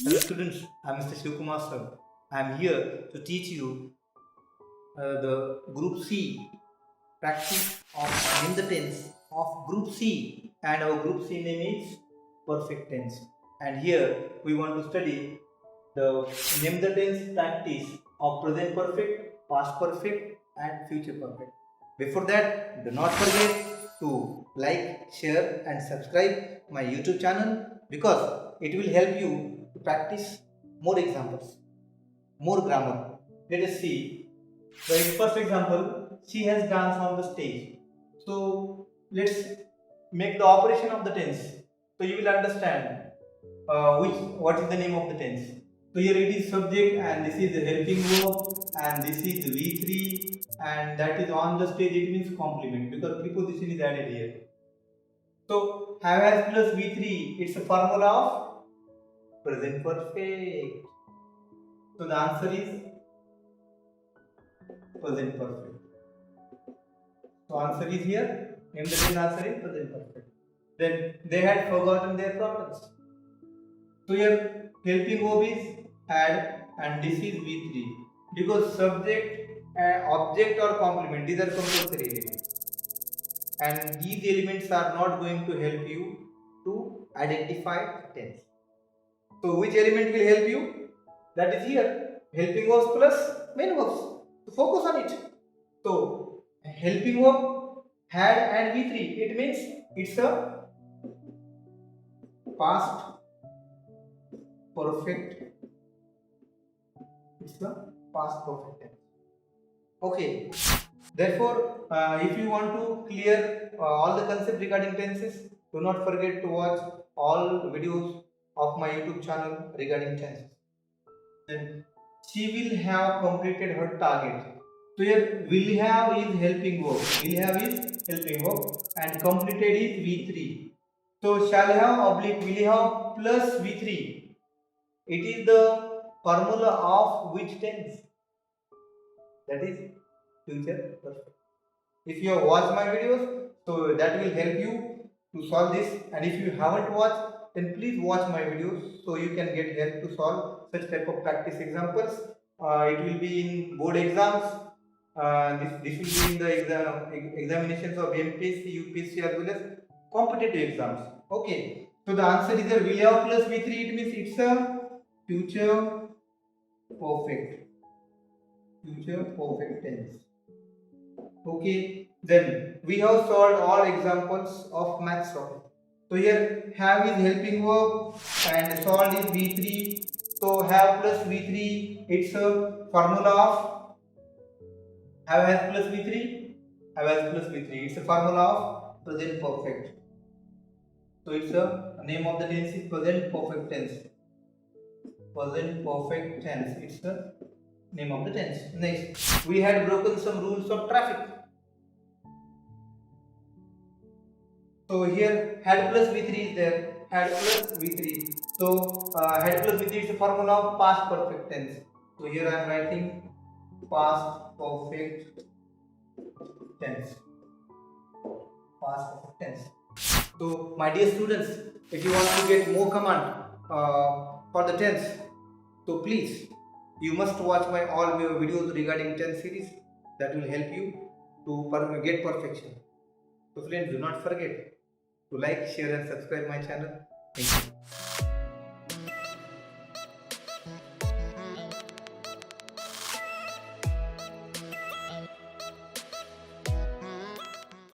Hello students, I am Mr Shivkumar sir. I am here to teach you the Group C practice of name the tense of Group C, and our Group C name is perfect tense. And here we want to study the name the tense practice of present perfect, past perfect and future perfect. Before that, do not forget to like, share and subscribe my YouTube channel, because it will help you to practice more examples, more grammar. Let us see the first example. She has danced on the stage. So let's make the operation of the tense, so you will understand what is the name of the tense. So here it is subject and this is the helping verb and this is V3 and that is on the stage. It means complement because preposition is added here. So have has plus V3, it's a formula of present perfect. So the answer is present perfect. So answer is here. Name the tense answer is present perfect. Then they had forgotten their problems. So here helping verb is had and this is V3 because subject, object or complement, these are compulsory elements and these elements are not going to help you to identify tense. So which element will help you? That is here helping verbs plus main verbs. So focus on it. So helping verb had and V3, it means it's a past perfect. It's the past perfect tense. Okay. Therefore, if you want to clear all the concepts regarding tenses, do not forget to watch all videos of my YouTube channel regarding tenses. Then she will have completed her target. So here will have is helping verb. Will have is helping verb and completed is V3. So shall have oblique will have plus V3. It is the formula of which tense? That is future perfect. If you have watched my videos, so that will help you to solve this, and if you haven't watched, then please watch my videos so you can get help to solve such type of practice examples. It will be in board exams. This will be in the examinations of MPSC, UPSC as well as competitive exams. Okay. So the answer is a will have plus V3. It means it's a future perfect. Future perfect tense. Okay, then we have solved all examples of maths problem. So here have is helping verb and solved is V3. So have plus V3, it's a formula of have has plus V3, have has plus V3. It's a formula of present perfect. So it's a name of the tense is present perfect tense. Present perfect tense. It's the name of the tense. Next, we had broken some rules of traffic. So here had plus V3 is there, had plus V3. So had plus V3 is a formula of past perfect tense. So here I am writing past perfect tense. Past perfect tense. So my dear students, if you want to get more command for the tense, so please you must watch my all videos regarding tense series. That will help you to get perfection. So friends, do not forget to like, share and subscribe my channel. Thank you.